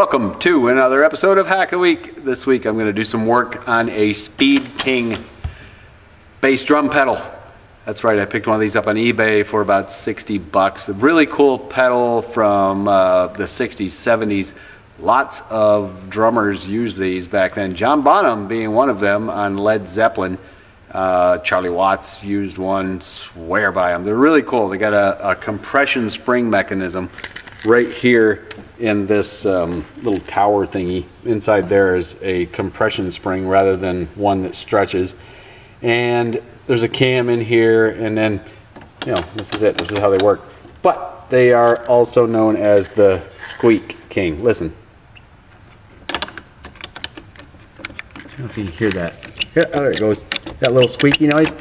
welcome to another episode of Hack a Week. This week I'm going to do some work on a Speed King bass drum pedal. That's right, I picked one of these up on eBay for about 60 bucks. A really cool pedal from the 60s, 70s. Lots of drummers used these back then. John Bonham being one of them on Led Zeppelin. Charlie Watts used one, swear by them. They're really cool. They got a compression spring mechanism right here in this little tower thingy. Inside there is a compression spring rather than one that stretches. And there's a cam in here, and then, you know, this is it. This is how they work. But they are also known as the Squeak King. Listen. I don't know if you can hear that. Yeah, oh, there it goes. That little squeaky noise.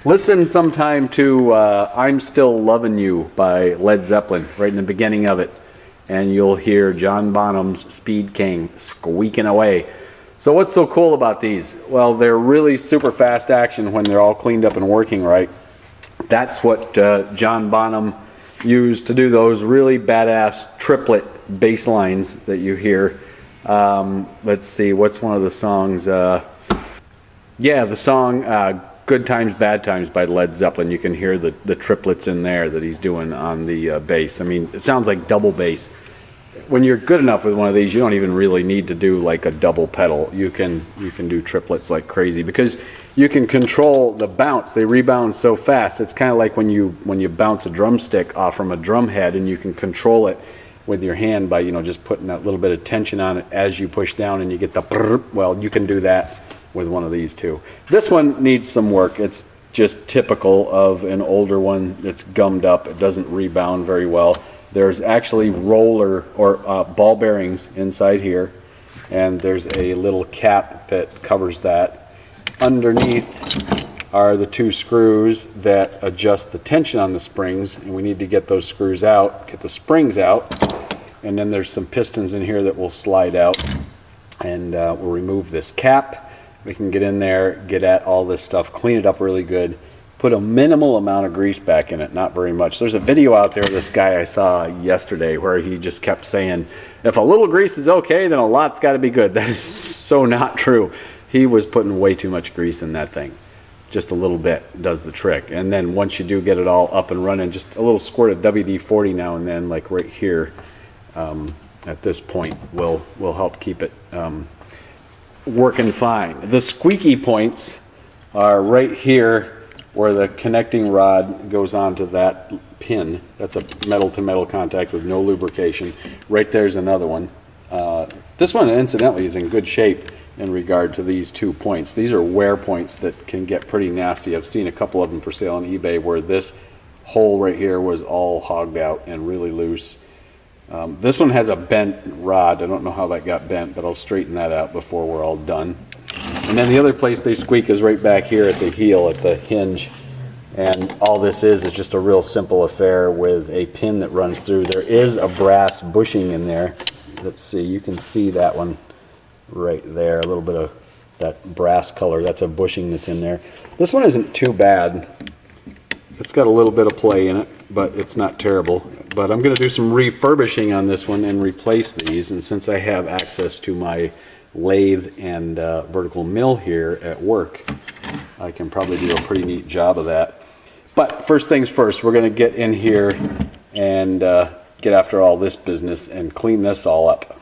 Listen sometime to I'm Still Lovin' You by Led Zeppelin, right in the beginning of it. And you'll hear John Bonham's Speed King squeaking away. So what's so cool about these? Well, they're really super fast action when they're all cleaned up and working right. That's what John Bonham used to do those really badass triplet bass lines that you hear. Let's see, what's one of the songs? Yeah, the song Good Times, Bad Times by Led Zeppelin. You can hear the triplets in there that he's doing on the bass. I mean, it sounds like double bass. When you're good enough with one of these, you don't even really need to do like a double pedal. You can do triplets like crazy because you can control the bounce. They rebound so fast. It's kind of like when you bounce a drumstick off from a drum head, and you can control it with your hand by, you know, just putting that little bit of tension on it as you push down, and you get the brrr. Well, you can do that with one of these too. This one needs some work. It's just typical of an older one that's gummed up. It doesn't rebound very well. There's actually roller or ball bearings inside here, and there's a little cap that covers that. Underneath are the two screws that adjust the tension on the springs, and we need to get those screws out, get the springs out, and then there's some pistons in here that will slide out, and we'll remove this cap. We can get in there, get at all this stuff, clean it up really good, put a minimal amount of grease back in it, not very much. There's a video out there of this guy I saw yesterday where he just kept saying, if a little grease is okay, then a lot's got to be good. That is so not true. He was putting way too much grease in that thing. Just a little bit does the trick. And then once you do get it all up and running, just a little squirt of WD-40 now and then, like right here at this point, will help keep it working fine. The squeaky points are right here where the connecting rod goes onto that pin. That's a metal to metal contact with no lubrication. Right there's another one. This one incidentally is in good shape in regard to these 2 points. These are wear points that can get pretty nasty. I've seen a couple of them for sale on eBay where this hole right here was all hogged out and really loose. This one has a bent rod. I don't know how that got bent, but I'll straighten that out before we're all done. And then the other place they squeak is right back here at the heel, at the hinge. And all this is just a real simple affair with a pin that runs through. There is a brass bushing in there. Let's see, you can see that one right there, a little bit of that brass color. That's a bushing that's in there. This one isn't too bad. It's got a little bit of play in it, but it's not terrible. But I'm going to do some refurbishing on this one and replace these. And since I have access to my lathe and vertical mill here at work, I can probably do a pretty neat job of that. But first things first, we're going to get in here and get after all this business and clean this all up.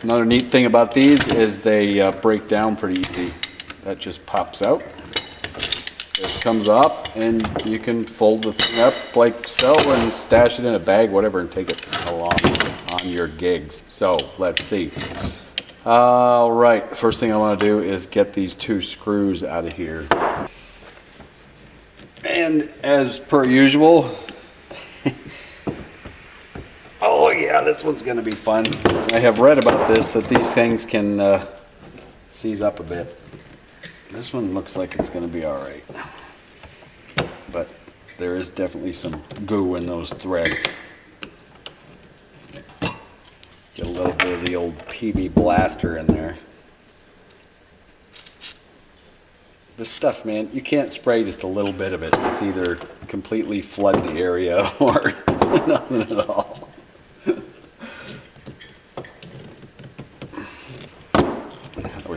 Another neat thing about these is they break down pretty easy. That just pops out. This comes off, and you can fold the thing up like so and stash it in a bag, whatever, and take it along on your gigs. So let's see. All right, first thing I want to do is get these 2 screws out of here. And as per usual, oh yeah, this one's going to be fun. I have read about this, that these things can seize up a bit. This one looks like it's going to be all right, but there is definitely some goo in those threads. Get a little bit of the old PB blaster in there. This stuff, man, you can't spray just a little bit of it. It's either completely flood the area or nothing at all.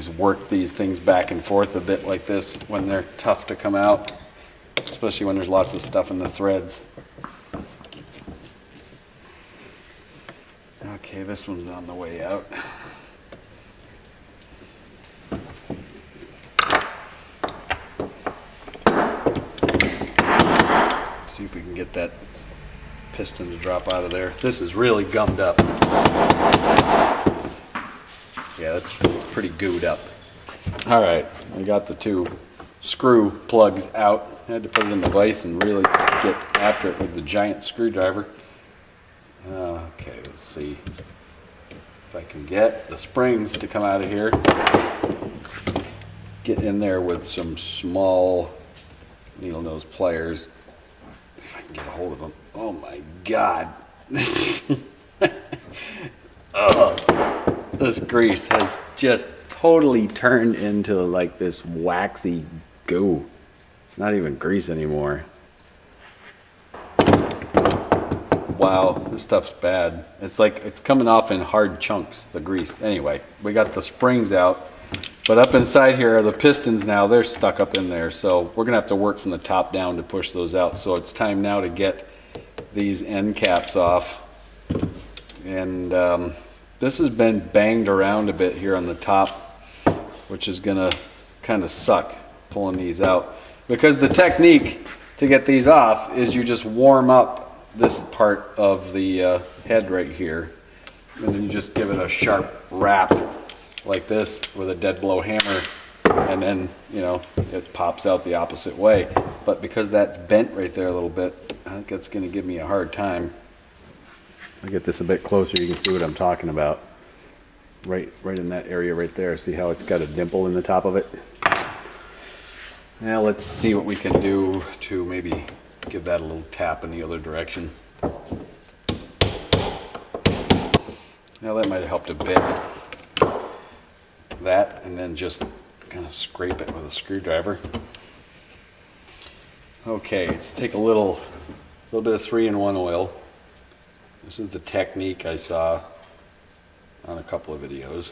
always work these things back and forth a bit like this when they're tough to come out, especially when there's lots of stuff in the threads. Okay, this one's on the way out. See if we can get that piston to drop out of there. This is really gummed up. Yeah, that's pretty gooed up. All right, I got the 2 screw plugs out. I had to put it in the vise and really get after it with the giant screwdriver. Okay, let's see if I can get the springs to come out of here. Get in there with some small needle nose pliers. See if I can get a hold of them. Oh my God. Oh, this grease has just totally turned into like this waxy goo. It's not even grease anymore. Wow, this stuff's bad. It's like it's coming off in hard chunks, the grease. Anyway, we got the springs out, but up inside here are the pistons now. They're stuck up in there, so we're gonna have to work from the top down to push those out. So it's time now to get these end caps off. And this has been banged around a bit here on the top, which is gonna kind of suck pulling these out. Because the technique to get these off is you just warm up this part of the head right here, and then you just give it a sharp rap like this with a dead blow hammer, and then, you know, it pops out the opposite way. But because that's bent right there a little bit, I think that's going to give me a hard time. I'll get this a bit closer, you can see what I'm talking about. Right in that area right there. See how it's got a dimple in the top of it? Now let's see what we can do to maybe give that a little tap in the other direction. Now that might have helped a bit. That, and then just kind of scrape it with a screwdriver. Okay, let's take a little bit of 3-in-1 oil. This is the technique I saw on a couple of videos.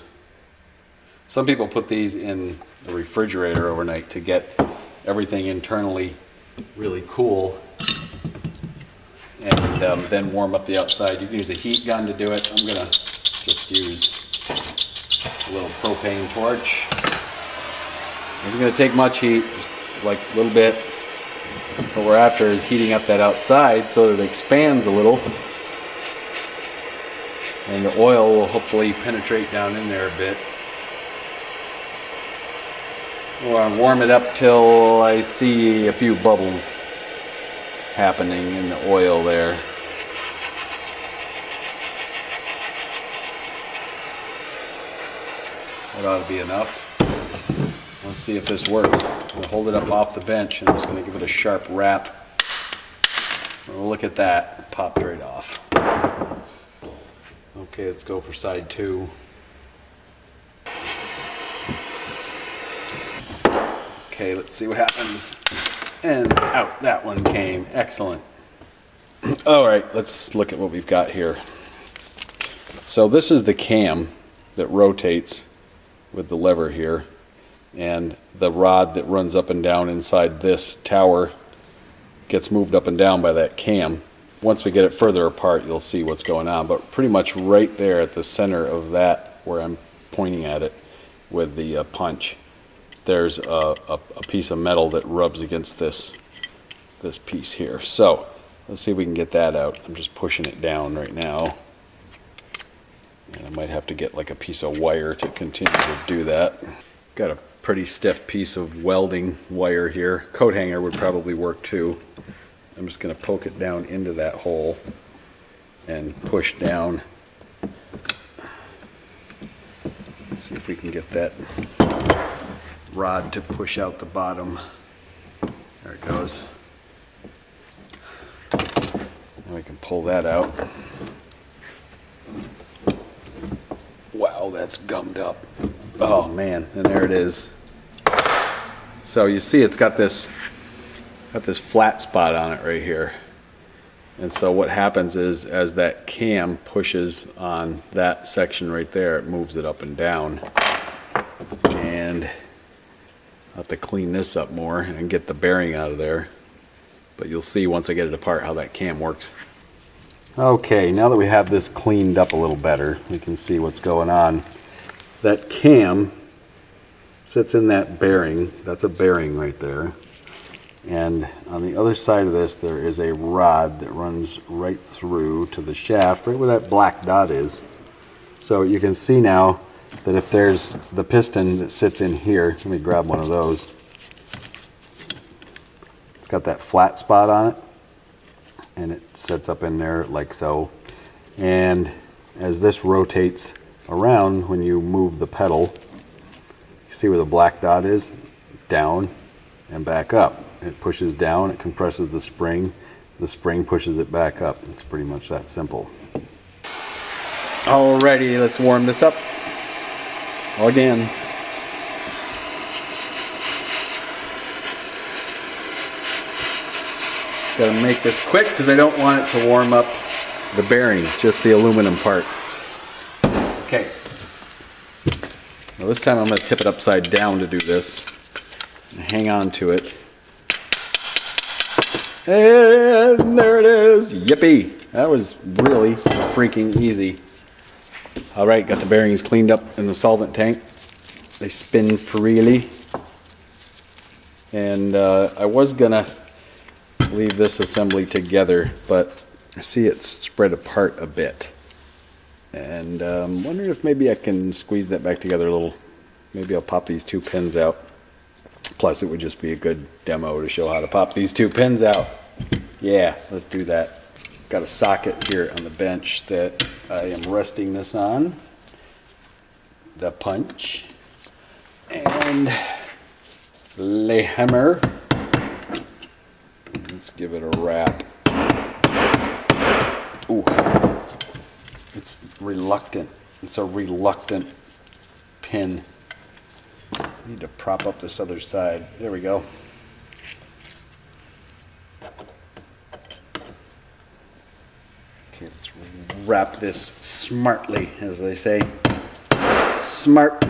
Some people put these in the refrigerator overnight to get everything internally really cool, and then warm up the outside. You can use a heat gun to do it. I'm gonna just use a little propane torch. It isn't gonna take much heat, just like a little bit. What we're after is heating up that outside so that it expands a little, and the oil will hopefully penetrate down in there a bit. We'll warm it up till I see a few bubbles happening in the oil there. That ought to be enough. Let's see if this works. We'll hold it up off the bench and I'm just going to give it a sharp rap. Well, look at that. It popped right off. Okay, let's go for side 2. Okay, let's see what happens. And out that one came. Excellent. All right, let's look at what we've got here. So this is the cam that rotates with the lever here, and the rod that runs up and down inside this tower gets moved up and down by that cam. Once we get it further apart, you'll see what's going on, but pretty much right there at the center of that, where I'm pointing at it with the punch, there's a piece of metal that rubs against this piece here. So let's see if we can get that out. I'm just pushing it down right now, and I might have to get like a piece of wire to continue to do that. Got a pretty stiff piece of welding wire here. Coat hanger would probably work too. I'm just going to poke it down into that hole and push down. See if we can get that rod to push out the bottom. There it goes. Now we can pull that out. Wow, that's gummed up. Oh man, and there it is. So you see it's got this flat spot on it right here. And so what happens is, as that cam pushes on that section right there, it moves it up and down. And I'll have to clean this up more and get the bearing out of there. But you'll see once I get it apart how that cam works. Okay, now that we have this cleaned up a little better, we can see what's going on. That cam sits in that bearing. That's a bearing right there. And on the other side of this, there is a rod that runs right through to the shaft, right where that black dot is. So you can see now that if there's the piston that sits in here, let me grab one of those. It's got that flat spot on it, and it sets up in there like so. And as this rotates around, when you move the pedal, you see where the black dot is? Down and back up. It pushes down, it compresses the spring pushes it back up. It's pretty much that simple. Alrighty, let's warm this up again. Gotta make this quick because I don't want it to warm up the bearing, just the aluminum part. Okay. Now this time I'm going to tip it upside down to do this. And hang on to it. And there it is. Yippee! That was really freaking easy. Alright, got the bearings cleaned up in the solvent tank. They spin freely. And I was gonna leave this assembly together, but I see it's spread apart a bit. And I'm wondering if maybe I can squeeze that back together a little. Maybe I'll pop these two pins out. Plus it would just be a good demo to show how to pop these two pins out. Yeah, let's do that. Got a socket here on the bench that I am resting this on. The punch. And the hammer. Let's give it a wrap. Ooh. It's reluctant. It's a reluctant pin. I need to prop up this other side. There we go. Okay, let's wrap this smartly, as they say. Smart.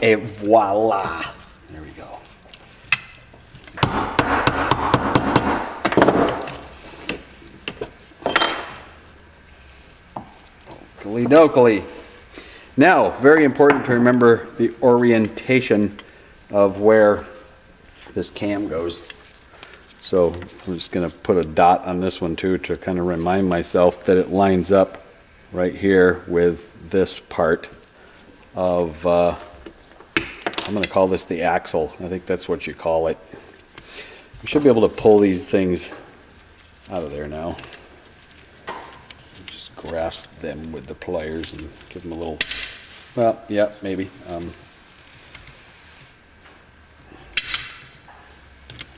Et voila. There we go. Okey dokey. Now, very important to remember the orientation of where this cam goes. So I'm just going to put a dot on this one too to kind of remind myself that it lines up right here with this part of, I'm going to call this the axle. I think that's what you call it. You should be able to pull these things out of there now. Just grasp them with the pliers and give them a little, well, yeah, maybe.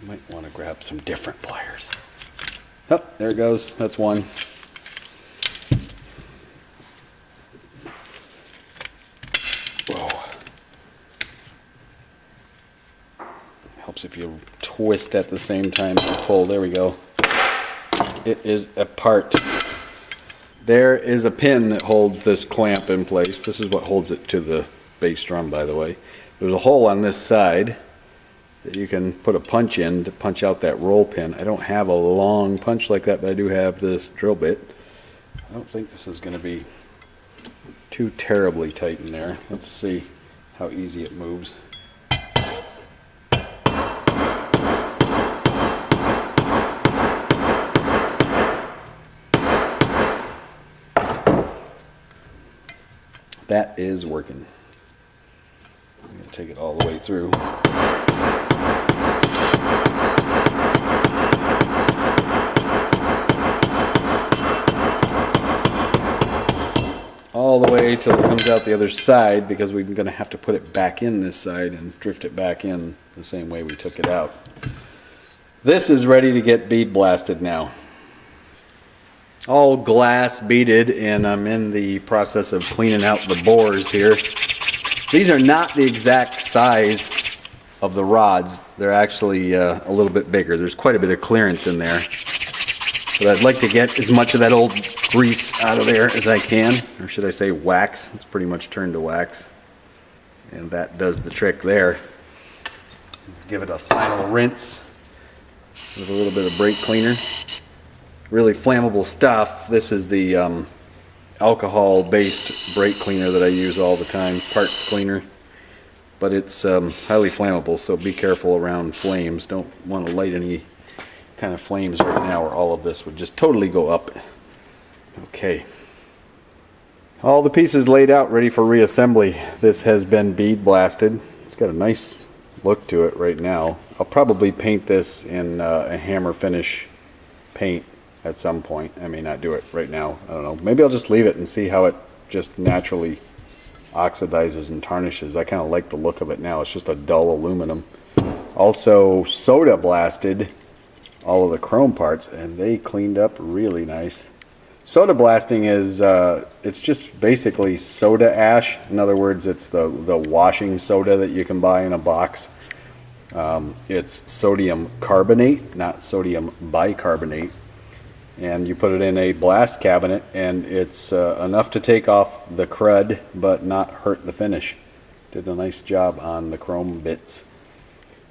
Might want to grab some different pliers. Oh, there it goes. That's one. Whoa. Helps if you twist at the same time and pull. There we go. It is apart. There is a pin that holds this clamp in place. This is what holds it to the bass drum, by the way. There's a hole on this side that you can put a punch in to punch out that roll pin. I don't have a long punch like that, but I do have this drill bit. I don't think this is going to be too terribly tight in there. Let's see how easy it moves. That is working. I'm going to take it all the way through. All the way till it comes out the other side, because we're going to have to put it back in this side and drift it back in the same way we took it out. This is ready to get bead blasted now. All glass beaded, and I'm in the process of cleaning out the bores here. These are not the exact size of the rods. They're actually a little bit bigger. There's quite a bit of clearance in there. But I'd like to get as much of that old grease out of there as I can, or should I say wax. It's pretty much turned to wax. And that does the trick there. Give it a final rinse with a little bit of brake cleaner. Really flammable stuff. This is the alcohol-based brake cleaner that I use all the time, parts cleaner. But it's highly flammable, so be careful around flames. Don't want to light any kind of flames right now, or all of this would just totally go up. Okay. All the pieces laid out, ready for reassembly. This has been bead blasted. It's got a nice look to it right now. I'll probably paint this in a hammer finish paint at some point. I may not do it right now. I don't know. Maybe I'll just leave it and see how it just naturally oxidizes and tarnishes. I kind of like the look of it now. It's just a dull aluminum. Also soda blasted all of the chrome parts, and they cleaned up really nice. Soda blasting is it's just basically soda ash. In other words, it's the washing soda that you can buy in a box. It's sodium carbonate, not sodium bicarbonate. And you put it in a blast cabinet, and it's enough to take off the crud but not hurt the finish. Did a nice job on the chrome bits.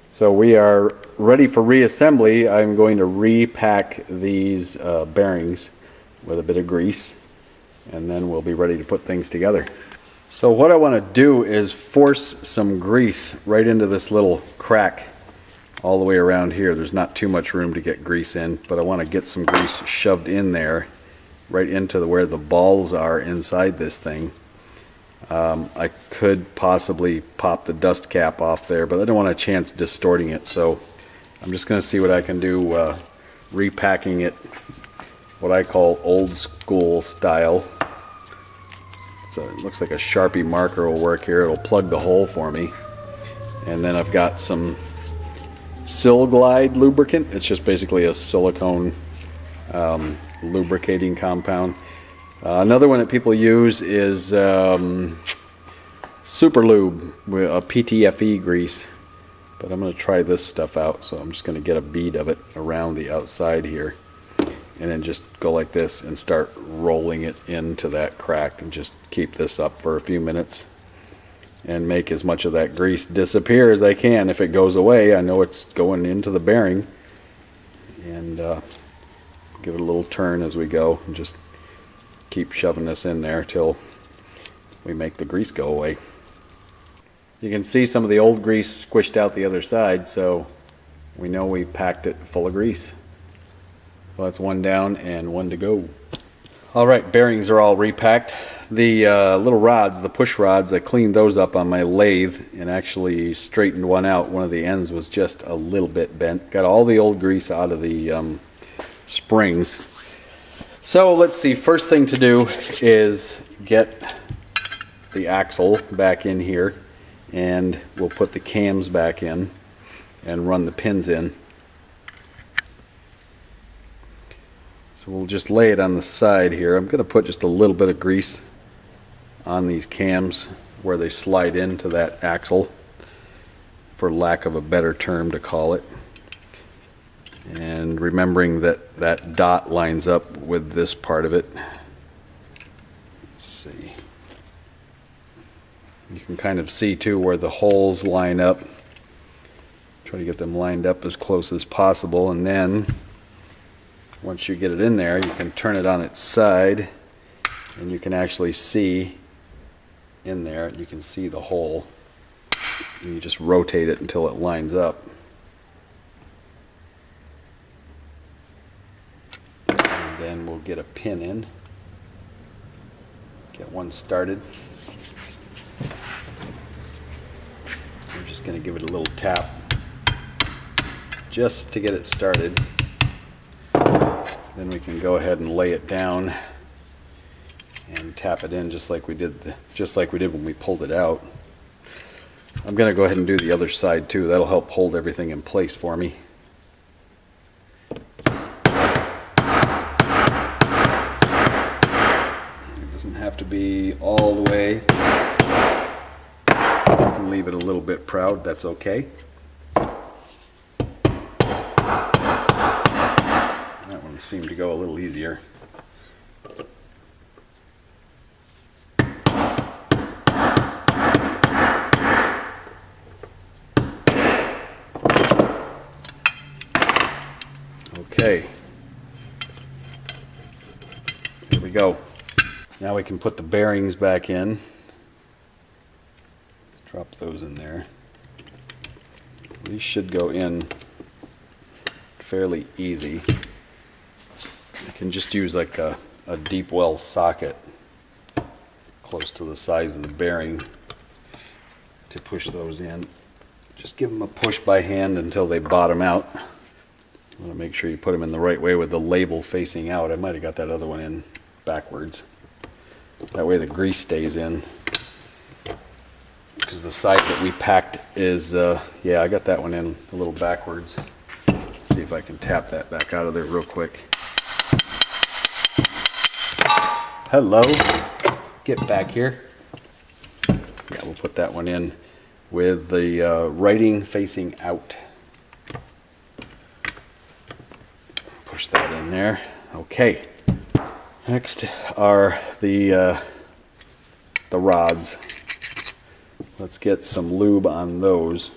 So we are ready for reassembly. I'm going to repack these bearings with a bit of grease, and then we'll be ready to put things together. So what I want to do is force some grease right into this little crack all the way around here. There's not too much room to get grease in, but I want to get some grease shoved in there right into where the balls are inside this thing. I could possibly pop the dust cap off there, but I don't want a chance distorting it, so I'm just going to see what I can do repacking it what I call old school style. So it looks like a Sharpie marker will work here. It'll plug the hole for me. And then I've got some Sil-Glide lubricant. It's just basically a silicone lubricating compound. Another one that people use is Super Lube with a PTFE grease. But I'm going to try this stuff out, so I'm just going to get a bead of it around the outside here. And then just go like this and start rolling it into that crack, and just keep this up for a few minutes and make as much of that grease disappear as I can. If it goes away, I know it's going into the bearing. And give it a little turn as we go, and just keep shoving this in there till we make the grease go away. You can see some of the old grease squished out the other side, so we know we packed it full of grease. So that's one down and one to go. Alright, bearings are all repacked. The little rods, the push rods, I cleaned those up on my lathe and actually straightened one out. One of the ends was just a little bit bent. Got all the old grease out of the springs. So let's see, first thing to do is get the axle back in here, and we'll put the cams back in and run the pins in. So we'll just lay it on the side here. I'm going to put just a little bit of grease on these cams where they slide into that axle, for lack of a better term to call it. And remembering that that dot lines up with this part of it. Let's see. You can kind of see too where the holes line up. Try to get them lined up as close as possible, and then once you get it in there, you can turn it on its side and you can actually see in there. You can see the hole, and you just rotate it until it lines up. And then we'll get a pin in, get one started. I'm just going to give it a little tap just to get it started. Then we can go ahead and lay it down and tap it in just like we did when we pulled it out. I'm going to go ahead and do the other side too. That'll help hold everything in place for me. It doesn't have to be all the way. I can leave it a little bit proud, that's okay. That one's seem to go a little easier. Okay, here we go. Now we can put the bearings back in. Drop those in there. These should go in fairly easy. I can just use like a deep well socket close to the size of the bearing to push those in. Just give them a push by hand until they bottom out. You want to make sure you put them in the right way with the label facing out. I might have got that other one in backwards. That way the grease stays in. Because the side that we packed is, yeah, I got that one in a little backwards. Let's see if I can tap that back out of there real quick. Hello. Get back here. Yeah, we'll put that one in with the writing facing out. Push that in there. Okay. Next are the rods. Let's get some lube on those.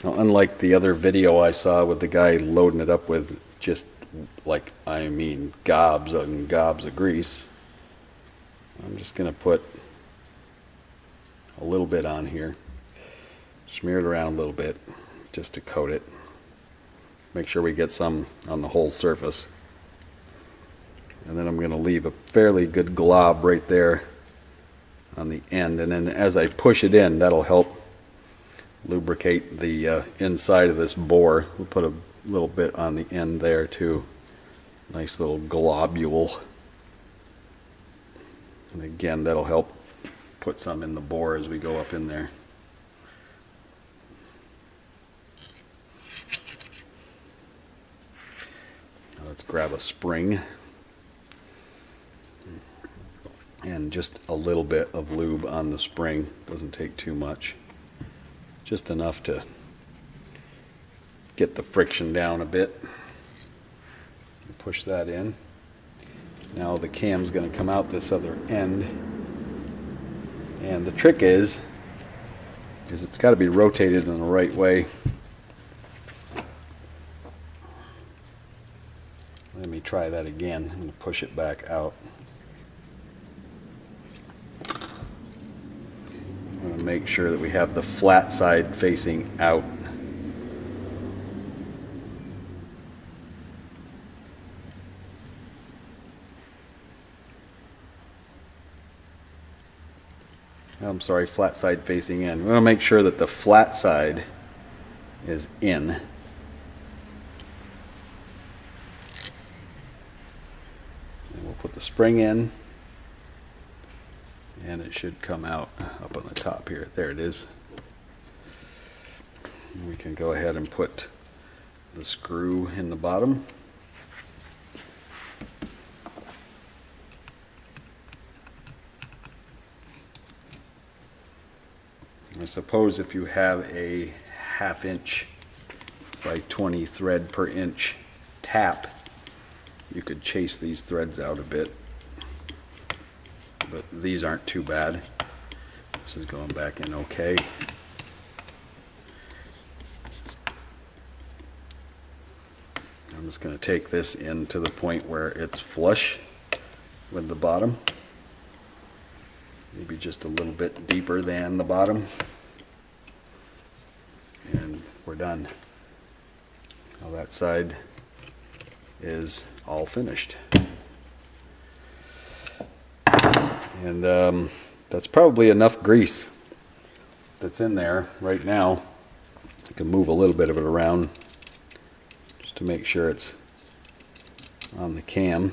Now, unlike the other video I saw with the guy loading it up with just like, I mean, gobs and gobs of grease, I'm just going to put a little bit on here. Smear it around a little bit just to coat it. Make sure we get some on the whole surface. And then I'm going to leave a fairly good glob right there on the end, and then as I push it in, that'll help lubricate the inside of this bore. We'll put a little bit on the end there too. Nice little globule. And again, that'll help put some in the bore as we go up in there. Now let's grab a spring. And just a little bit of lube on the spring. Doesn't take too much. Just enough to get the friction down a bit. Push that in. Now the cam's going to come out this other end. And the trick is it's got to be rotated in the right way. Let me try that again. I'm going to push it back out. I'm going to make sure that we have the flat side facing out. I'm sorry, flat side facing in. We want to make sure that the flat side is in. And we'll put the spring in. And it should come out up on the top here. There it is. And we can go ahead and put the screw in the bottom. I suppose if you have a 1/2 inch by 20 thread per inch tap, you could chase these threads out a bit. But these aren't too bad. This is going back in okay. I'm just going to take this in to the point where it's flush with the bottom. Maybe just a little bit deeper than the bottom. And we're done. Now that side is all finished. And that's probably enough grease that's in there right now. I can move a little bit of it around just to make sure it's on the cam.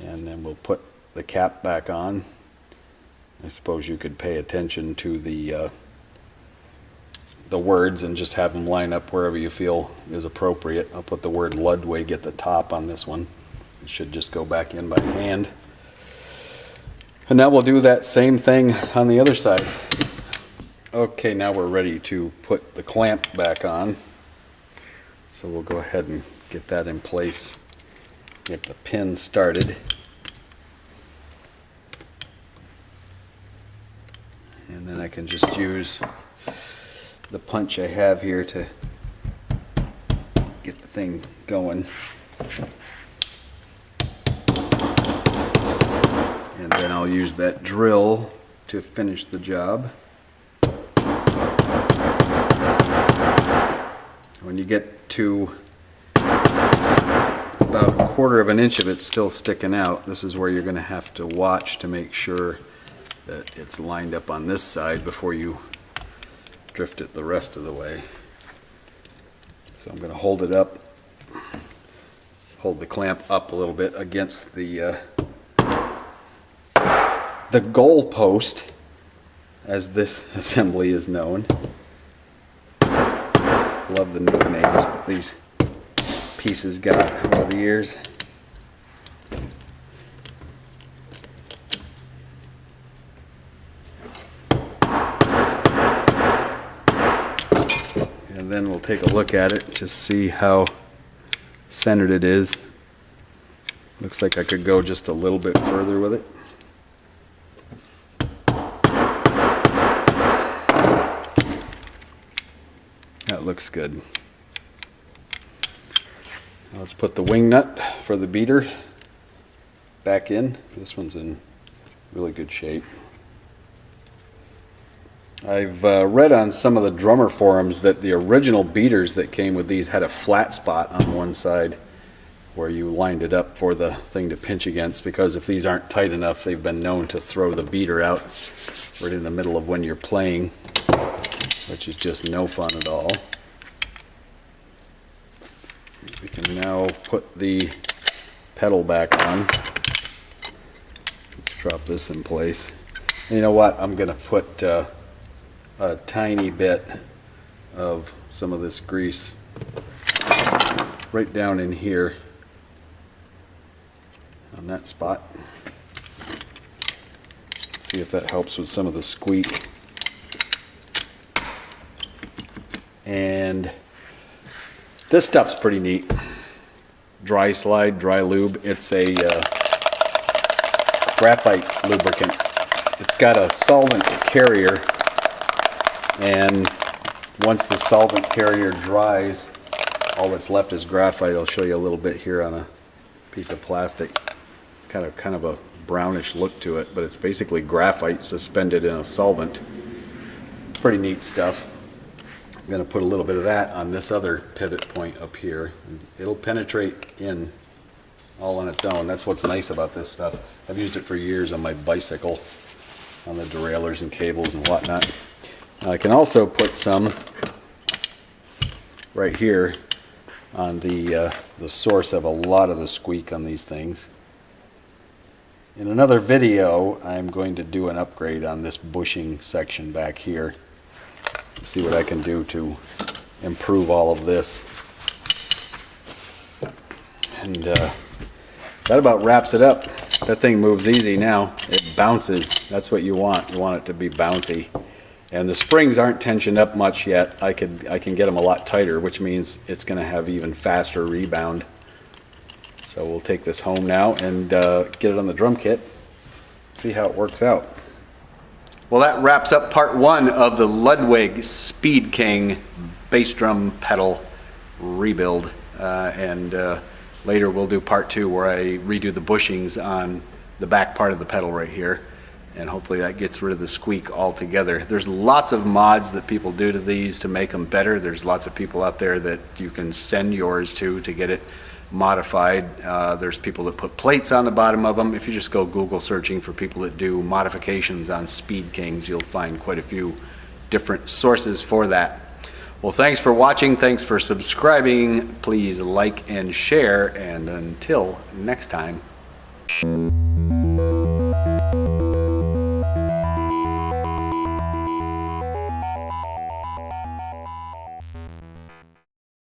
And then we'll put the cap back on. I suppose you could pay attention to the words and just have them line up wherever you feel is appropriate. I'll put the word Ludwig at the top on this one. It should just go back in by hand. And now we'll do that same thing on the other side. Okay, now we're ready to put the clamp back on. So we'll go ahead and get that in place, get the pin started. And then I can just use the punch I have here to get the thing going. And then I'll use that drill to finish the job. When you get to about 1/4 of an inch of it still sticking out, this is where you're going to have to watch to make sure that it's lined up on this side before you drift it the rest of the way. So I'm going to hold it up, hold the clamp up a little bit against the goal post, as this assembly is known. Love the nicknames that these pieces got over the years. And then we'll take a look at it, just see how centered it is. Looks like I could go just a little bit further with it. That looks good. Now let's put the wing nut for the beater back in. This one's in really good shape. I've read on some of the drummer forums that the original beaters that came with these had a flat spot on one side where you lined it up for the thing to pinch against, because if these aren't tight enough, they've been known to throw the beater out right in the middle of when you're playing, which is just no fun at all. We can now put the pedal back on. Let's drop this in place. And you know what? I'm going to put a tiny bit of some of this grease right down in here on that spot. See if that helps with some of the squeak. And this stuff's pretty neat. Dry slide, dry lube. It's a graphite lubricant. It's got a solvent carrier, and once the solvent carrier dries, all that's left is graphite. I'll show you a little bit here on a piece of plastic. It's kind of a brownish look to it, but it's basically graphite suspended in a solvent. Pretty neat stuff. I'm going to put a little bit of that on this other pivot point up here. It'll penetrate in all on its own. That's what's nice about this stuff. I've used it for years on my bicycle, on the derailleurs and cables and whatnot. I can also put some right here on the source of a lot of the squeak on these things. In another video, I'm going to do an upgrade on this bushing section back here. See what I can do to improve all of this. And that about wraps it up. That thing moves easy now. It bounces. That's what you want. You want it to be bouncy. And the springs aren't tensioned up much yet. I can get them a lot tighter, which means it's going to have even faster rebound. So we'll take this home now and get it on the drum kit. See how it works out. Well, that wraps up part 1 of the Ludwig Speed King bass drum pedal rebuild. Later we'll do part 2 where I redo the bushings on the back part of the pedal right here. And hopefully that gets rid of the squeak altogether. There's lots of mods that people do to these to make them better. There's lots of people out there that you can send yours to get it modified. There's people that put plates on the bottom of them. If you just go Google searching for people that do modifications on Speed Kings, you'll find quite a few different sources for that. Well, thanks for watching. Thanks for subscribing. Please like and share. And until next time.